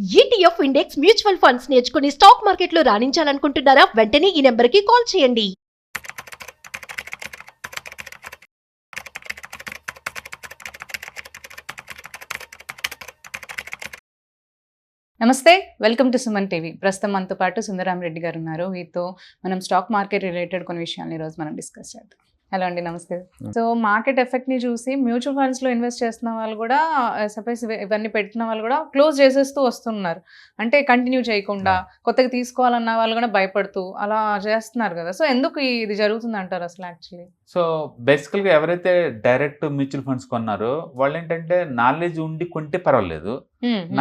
ETF index mutual funds నేర్చుకుని stock మార్కెట్లో రాణించాలనుకుంటున్నారా? వెంటనే ఈ నెంబర్కి కాల్ చేయండి. నమస్తే, వెల్కమ్ టు సుమన్ టీవీ. ప్రస్తుతం మనతో పాటు సుందరాం రెడ్డి గారు ఉన్నారు. వీరితో మనం స్టాక్ మార్కెట్ రిలేటెడ్ కొన్ని విషయాలు ఈరోజు మనం డిస్కస్ చేద్దాం. హలో అండి, నమస్తే. సో మార్కెట్ ఎఫెక్ట్ని చూసి మ్యూచువల్ ఫండ్స్లో ఇన్వెస్ట్ చేస్తున్న వాళ్ళు కూడా, సపోజ్ ఇవన్నీ పెడుతున్న వాళ్ళు కూడా క్లోజ్ చేసేస్తూ వస్తున్నారు. అంటే కంటిన్యూ చేయకుండా కొత్తగా తీసుకోవాలన్న వాళ్ళు కూడా భయపడుతూ అలా చేస్తున్నారు కదా. సో ఎందుకు ఇది జరుగుతుంది అంటారు అసలు యాక్చువల్లీ? సో బేసికల్గా ఎవరైతే డైరెక్ట్ మ్యూచువల్ ఫండ్స్ కొన్నారో వాళ్ళు ఏంటంటే నాలెడ్జ్ ఉండి కొంటే పర్వాలేదు,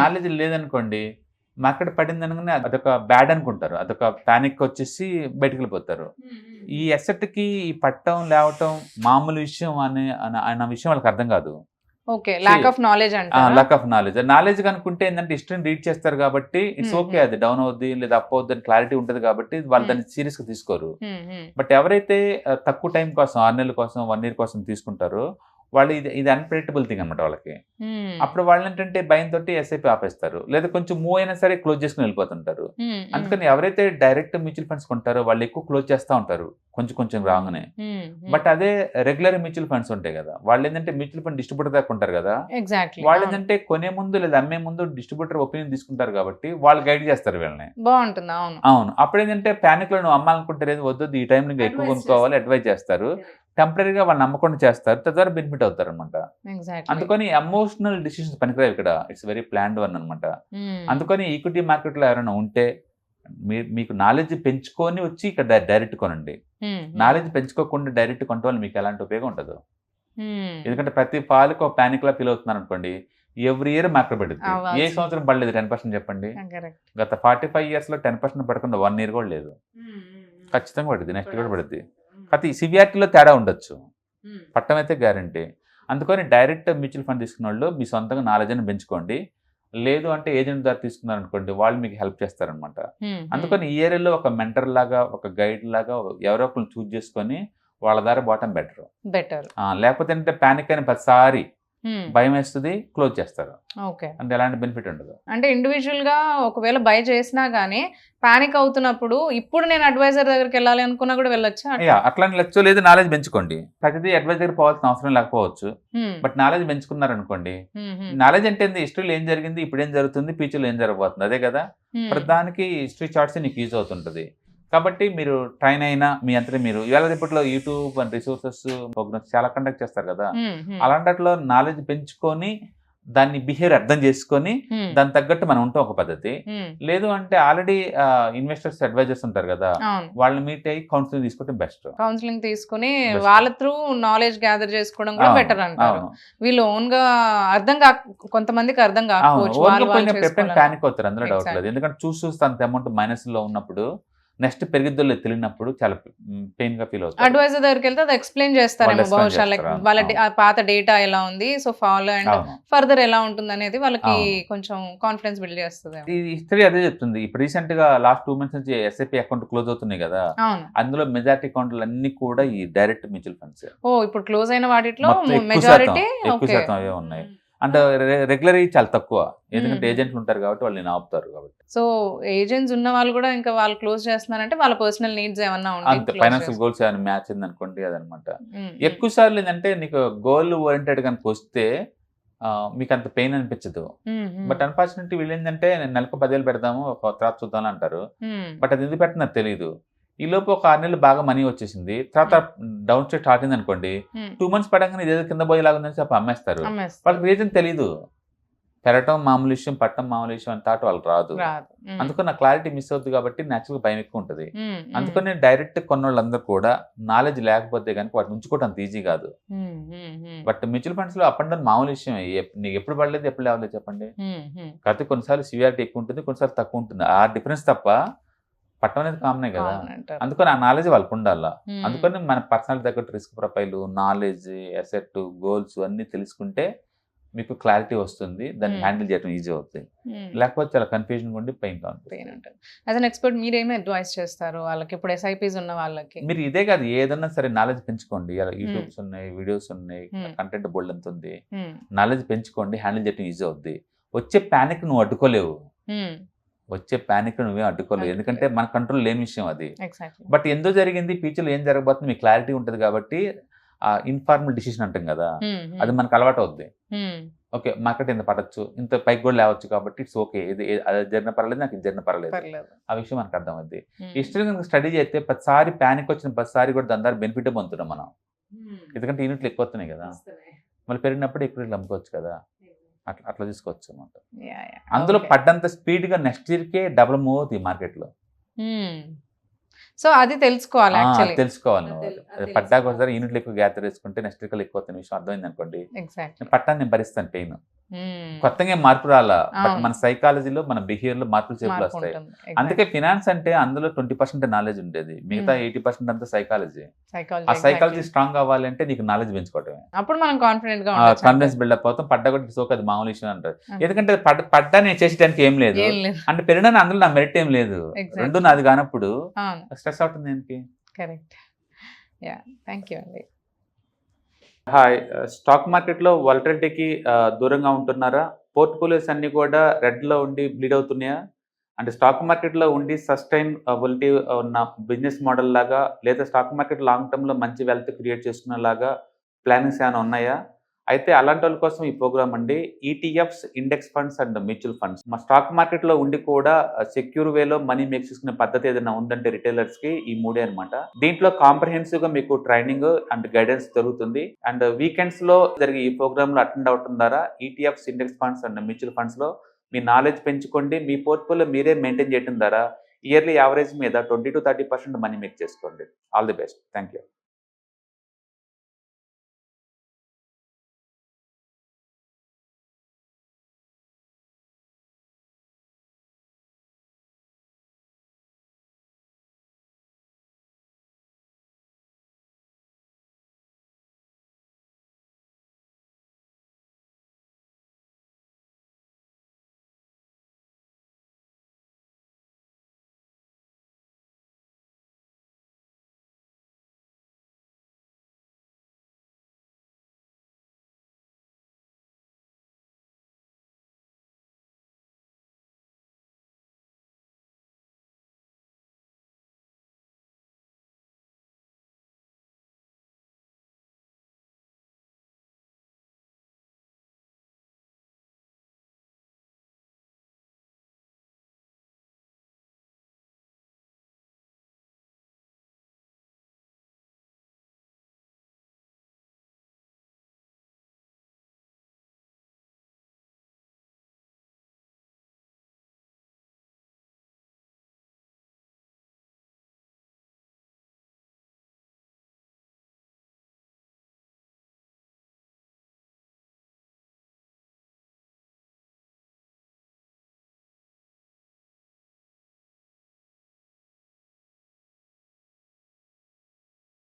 నాలెడ్జ్ లేదనుకోండి మార్కెట్ పడింది అనగానే అదొక బ్యాడ్ అనుకుంటారు, అదొక ప్యానిక్ వచ్చేసి బయటకు వెళ్ళిపోతారు. ఈ అసెట్కి ఈ పట్టం లేవటం మామూలు విషయం అన్న విషయం వాళ్ళకి అర్థం కాదు. ఓకే, లాక్ ఆఫ్ నాలెడ్జ్ అంటే లాక్ ఆఫ్ నాలెడ్జ్ కనుకుంటే ఏంటంటే హిస్టరీని రీడ్ చేస్తారు కాబట్టి ఇట్స్ ఓకే, అది డౌన్ అవుద్ది లేదా అప్ అవుద్ది అని క్లారిటీ ఉంటుంది కాబట్టి వాళ్ళు దాన్ని సీరియస్ గా తీసుకోరు. బట్ ఎవరైతే తక్కువ టైం కోసం 6 నెలల కోసం 1 year కోసం తీసుకుంటారో వాళ్ళు ఇది అన్ప్రెడిక్టబుల్ థింగ్ అనమాట వాళ్ళకి. అప్పుడు వాళ్ళు ఏంటంటే భయంతో ఎస్ఐపి ఆపేస్తారు, లేదా కొంచెం మూవ్ అయినా సరే క్లోజ్ చేసుకుని వెళ్ళిపోతుంటారు. అందుకని ఎవరైతే డైరెక్ట్ మ్యూచువల్ ఫండ్స్ కొంటారో వాళ్ళు ఎక్కువ క్లోజ్ చేస్తూ ఉంటారు కొంచెం రాగానే. బట్ అదే రెగ్యులర్ మ్యూచువల్ ఫండ్స్ ఉంటాయి కదా, వాళ్ళు ఏంటంటే మ్యూచువల్ ఫండ్ డిస్ట్రిబ్యూటర్ దాకా ఉంటారు కదా, వాళ్ళు ఏంటంటే కొనే ముందు లేదా అమ్మే ముందు డిస్ట్రిబ్యూటర్ ఒపీనియన్ తీసుకుంటారు కాబట్టి వాళ్ళు గైడ్ చేస్తారు వీళ్ళని. బాగుంటుంది. అవును. అప్పుడు ఏంటంటే ప్యానిక్ లో నువ్వు అమ్మాలనుకుంటారు, వద్దు ఈ టైంలో ఇంకా ఎక్కువ కొనుక్కోవాలి అడ్వైజ్ చేస్తారు. టెంపరీగా వాళ్ళు నమ్మకుండా చేస్తారు, తద్వారా బెనిఫిట్ అవుతారు అనమాట. అందుకని ఎమోషనల్ డిసిషన్స్ పనికిరావు ఇక్కడ, ఇట్స్ వెరీ ప్లాన్డ్ వన్ అనమాట. అందుకని ఈక్విటీ మార్కెట్ లో ఎవరైనా ఉంటే మీకు నాలెడ్జ్ పెంచుకొని వచ్చి ఇక్కడ డైరెక్ట్ కొనండి. నాలెడ్జ్ పెంచుకోకుండా డైరెక్ట్ కొనడం వల్ల మీకు ఎలాంటి ఉపయోగం ఉండదు. ఎందుకంటే ప్రతి పాలకు ఒక ప్యానిక్ లా ఫీల్ అవుతున్నారు అనుకోండి, ఎవ్రీ ఇయర్ మార్కెట్ పడుతుంది. ఏ సంవత్సరం పడలేదు 10% చెప్పండి? గత 45 years లో 10% పడకుండా 1 year కూడా లేదు. ఖచ్చితంగా పడుతుంది, నెక్స్ట్ కూడా పడుతుంది. కాకపోతే ఈ సివియారిటీలో తేడా ఉండొచ్చు, పట్టం అయితే గ్యారంటీ. అందుకని డైరెక్ట్ మ్యూచువల్ ఫండ్ తీసుకున్న వాళ్ళు మీ సొంతంగా నాలెడ్జ్ని పెంచుకోండి. లేదు అంటే ఏజెంట్ ద్వారా తీసుకున్నారు అనుకోండి, వాళ్ళు మీకు హెల్ప్ చేస్తారనమాట. అందుకని ఈ ఏరియాలో ఒక మెంటర్ లాగా, ఒక గైడ్ లాగా ఎవరో ఒకరిని చూజ్ చేసుకొని వాళ్ళ ద్వారా బాటం బెటర్. లేకపోతే అంటే ప్యానిక్ అయిన ప్రతిసారి భయం వేస్తుంది, క్లోజ్ చేస్తారు. అంటే ఎలాంటి బెనిఫిట్ ఉండదు. అంటే ఇండివిజువల్ గా ఒకవేళ బై చేసినా గానీ పానిక్ అవుతున్నప్పుడు ఇప్పుడు నేను అడ్వైజర్ దగ్గరికి వెళ్ళాలి అనుకున్నా కూడా వెళ్ళొచ్చు. అట్లా వెళ్ళొచ్చు, లేదు నాలెడ్జ్ పెంచుకోండి. ప్రతిదీ అడ్వైజర్ దగ్గర పోవాల్సిన అవసరం లేకపోవచ్చు, బట్ నాలెడ్జ్ పెంచుకున్నారు అనుకోండి. నాలెడ్జ్ అంటే హిస్టరీలో ఏం జరిగింది, ఇప్పుడు ఏం జరుగుతుంది, ఫ్యూచర్లో ఏం జరగబోతుంది, అదే కదా. ప్రతిదానికి హిస్టరీ చార్ట్స్ నీకు యూజ్ అవుతుంటది. కాబట్టి మీరు ట్రైన్ అయినా మీ అంతా మీరు ఇవాళ ఇప్పట్లో యూట్యూబ్ అండ్ రిసోర్సెస్ ప్రోగ్రామ్స్ చాలా కండక్ట్ చేస్తారు కదా, అలాంటిలో నాలెడ్జ్ పెంచుకొని దాన్ని బిహేవియర్ అర్థం చేసుకొని దాని తగ్గట్టు మనం ఉంటాం ఒక పద్ధతి. లేదు అంటే ఆల్రెడీ ఇన్వెస్టర్స్ అడ్వైజర్స్ ఉంటారు కదా, వాళ్ళని మీట్ అయ్యి కౌన్సిలింగ్ తీసుకుంటే బెస్ట్. కౌన్సిలింగ్ తీసుకుని వాళ్ళ త్రూ నాలెడ్జ్ గ్యాదర్ చేసుకోవడం కూడా బెటర్ అంటారు. వీళ్ళు ఓన్ గా కొంతమందికి అర్థం కాకపోవచ్చు, ప్యానిక్ అవుతారు, అందులో డౌట్ లేదు. ఎందుకంటే చూస్తే అంత అమౌంట్ మైనస్ లో ఉన్నప్పుడు నెక్స్ట్ పెరిగిద్దో తెలియనప్పుడు చాలా పెయిన్ గా ఫీల్ అవుతుంది. అడ్వైజర్ దగ్గరికి వెళ్తే అది ఎక్స్ప్లెయిన్ చేస్తారేమో బహుశా, లైక్ వాళ్ళ పాత డేటా ఎలా ఉంది, సో ఫాలో అండ్ ఫర్దర్ ఎలా ఉంటుంది అనేది వాళ్ళకి కొంచెం కాన్ఫిడెన్స్ బిల్డ్ చేస్తుంది. ఈ హిస్టరీ అదే చెప్తుంది. ఇప్పుడు రీసెంట్ గా లాస్ట్ 2 months నుంచి ఎస్ఐపి అకౌంట్ క్లోజ్ అవుతున్నాయి కదా, అందులో మెజారిటీ అకౌంట్లు అన్ని కూడా ఈ డైరెక్ట్ మ్యూచువల్ ఫండ్స్. ఇప్పుడు క్లోజ్ అయిన వాటిలో మెజారిటీ ఎక్కువ శాతం అవే ఉన్నాయి. అంటే రెగ్యులర్ చాలా తక్కువ, ఎందుకంటే ఏజెంట్లు ఉంటారు కాబట్టి వాళ్ళు నేను ఆపుతారు కాబట్టి. సో ఏజెంట్స్ ఉన్న వాళ్ళు కూడా ఇంకా వాళ్ళు క్లోజ్ చేస్తున్నారంటే వాళ్ళ పర్సనల్ నీడ్స్ ఏమన్నా ఉంటాయి, ఫైనాన్షియల్ గోల్స్ ఏమైనా మ్యాచ్ అయింది అనుకోండి, అదనమాట. ఎక్కువ సార్లు ఏంటంటే నీకు గోల్ ఓరియంటెడ్ కనుక వస్తే మీకు అంత పెయిన్ అనిపించదు. బట్ అన్ఫార్చునేట్లీ వీళ్ళు ఏంటంటే నెలకు 10,000 పెడదాము తర్వాత చూద్దాం అంటారు. బట్ అది ఎందుకు పెట్టినది తెలియదు. ఈ లోపు ఒక 6 నెలలు బాగా మనీ వచ్చేసింది, తర్వాత డౌన్ స్టేట్ స్టార్ట్ అయింది అనుకోండి, 2 months పడగానే ఇదేదో కింద పోయేలాగుందని చెప్పి అమ్మేస్తారు. వాళ్ళకి రీజన్ తెలీదు, పెరగటం మామూలు విషయం, పట్టడం మామూలు విషయం అని థాట్ వాళ్ళకి రాదు. అందుకని నా క్లారిటీ మిస్ అవుతుంది కాబట్టి న్యాచురల్గా భయం ఎక్కువ ఉంటుంది. అందుకని డైరెక్ట్ కొన్న వాళ్ళందరూ కూడా నాలెడ్జ్ లేకపోతే కనుక వాటిని ఉంచుకోవడం అంత ఈజీ కాదు. బట్ మ్యూచువల్ ఫండ్స్ లో అప్ అండ్ డౌన్ మామూలు విషయం, నీకు ఎప్పుడు పడలేదు ఎప్పుడు లేవలేదు చెప్పండి. కాకపోతే కొన్నిసార్లు సివియారిటీ ఎక్కువ ఉంటుంది, కొన్నిసార్లు తక్కువ ఉంటుంది, ఆ డిఫరెన్స్ తప్ప పట్టం అనేది కామనే కదా. అందుకని ఆ నాలెడ్జ్ వాళ్ళకు ఉండాలా. అందుకని మన పర్సనల్ తగ్గట్టు risk profile, knowledge, asset, goals అన్ని తెలుసుకుంటే మీకు క్లారిటీ వస్తుంది, దాన్ని హ్యాండిల్ చేయడం ఈజీ అవుతుంది. లేకపోతే చాలా కన్ఫ్యూజన్ ఉండి పెయిన్ ఉంటుంది. యాజ్ అన్ ఎక్స్పర్ట్ మీరు ఏమి అడ్వైస్ చేస్తారు వాళ్ళకి, ఇప్పుడు ఎస్ఐపీస్ ఉన్న వాళ్ళకి? మీరు ఇదే కాదు ఏదన్నా సరే నాలెడ్జ్ పెంచుకోండి. యూట్యూబ్స్ ఉన్నాయి, వీడియోస్ ఉన్నాయి, కంటెంట్ బోల్డ్ ఎంత ఉంది, నాలెడ్జ్ పెంచుకోండి, హ్యాండిల్ చేయడం ఈజీ అవుద్ది. వచ్చే ప్యానిక్ నువ్వు అడ్డుకోలేవు, వచ్చే ప్యానిక్ నువ్వే అడ్డుకోలేవు, ఎందుకంటే మన కంట్రోల్ లేని విషయం అది. ఎగ్జాక్ట్లీ. బట్ ఎందుకు జరిగింది, ఫ్యూచర్లో ఏం జరగబోతుంది మీకు క్లారిటీ ఉంటుంది కాబట్టి ఇన్ఫార్మల్ డిసిషన్ అంటాం కదా, అది మనకు అలవాటు అవుద్ది. ఓకే మార్కెట్ ఇంత పడచ్చు, ఇంత పైకి కూడా లేవచ్చు కాబట్టి ఇట్స్ ఓకే, ఇది అది జరిగిన పర్లేదు, నాకు ఇది జరిగిన పర్లేదు, ఆ విషయం మనకు అర్థం అవుద్ది. హిస్టరీ కనుక స్టడీ చేస్తే ప్రతిసారి ప్యానిక్ వచ్చిన ప్రతిసారి కూడా దాని ద్వారా బెనిఫిట్ పొందుతున్నాం మనం, ఎందుకంటే యూనిట్లు ఎక్కువ వస్తున్నాయి కదా, మళ్ళీ పెరిగినప్పుడు ఎక్కువ అమ్ముకోవచ్చు కదా, అట్లా తీసుకోవచ్చు అనమాట. అందులో పడ్డంత స్పీడ్గా నెక్స్ట్ ఇయర్కే డబుల్ మూవ్ అవుతుంది మార్కెట్లో. సో అది తెలుసుకోవాలి, తెలుసుకోవాలి. పడ్డాక ఒకసారి యూనిట్లు ఎక్కువ గ్యాదర్ చేసుకుంటే నెక్స్ట్ ఇయర్ ఎక్కువ అవుతున్న విషయం అర్థమైంది అనుకోండి, పట్టాన్ని నేను భరిస్తాను పెయిన్. కొత్తగా మార్పు రాలా, బట్ మన సైకాలజీలో మన బిహేవియర్ లో మార్పులు చేపులు వస్తాయి. అందుకే ఫినాన్స్ అంటే అందులో 20% నాలెడ్జ్ ఉండేది, మిగతా 80% అంతా సైకాలజీ. ఆ సైకాలజీ స్ట్రాంగ్ అవ్వాలంటే నీకు నాలెడ్జ్ పెంచుకోవటమే, అప్పుడు మనం కాన్ఫిడెన్స్ బిల్డప్ అవుతాం. పడ్డా కూడా సోక అది మామూలు విషయం అంటారు, ఎందుకంటే పడ్డా నేను చేసేటానికి ఏం లేదు అంటే పెరిగినా అందులో నా మెరిట్ ఏం లేదు, రెండు నాది కానప్పుడు స్ట్రెస్ అవుతుంది దేనికి. కరెక్ట్. యా, థ్యాంక్ యూ అండి. హాయ్, స్టాక్ మార్కెట్లో వాలటిలిటీకి దూరంగా ఉంటున్నారా? పోర్ట్ఫోలియోస్ అన్ని కూడా రెడ్లో ఉండి బ్లీడ్ అవుతున్నాయా? అంటే స్టాక్ మార్కెట్లో ఉండి సస్టైనబిలిటీ ఉన్న బిజినెస్ మోడల్ లాగా, లేదా స్టాక్ మార్కెట్ లాంగ్ టర్మ్లో మంచి వెల్త్ క్రియేట్ చేసుకునేలాగా ప్లానింగ్స్ ఏమైనా ఉన్నాయా? అయితే అలాంటి వాళ్ళ కోసం ఈ ప్రోగ్రామ్ అండి. ETFs, index funds and mutual funds. మా స్టాక్ మార్కెట్లో ఉండి కూడా సెక్యూర్ వేలో మనీ మేక్ చేసుకునే పద్ధతి ఏదైనా ఉందంటే రిటైలర్స్కి ఈ మూడే అనమాట. దీంట్లో కాంప్రహెన్సివ్గా మీకు ట్రైనింగ్ అండ్ గైడెన్స్ దొరుకుతుంది. అండ్ వీకెండ్స్లో జరిగే ఈ ప్రోగ్రామ్లో అటెండ్ అవడం ద్వారా ETFs, index funds and mutual ఫండ్స్లో మీ నాలెడ్జ్ పెంచుకోండి. మీ పోర్ట్ఫోలియో మీరే మెయింటైన్ చేయడం ద్వారా ఇయర్లీ యావరేజ్ మీద 20 to 30% మనీ మేక్ చేసుకోండి. All the best. Thank you.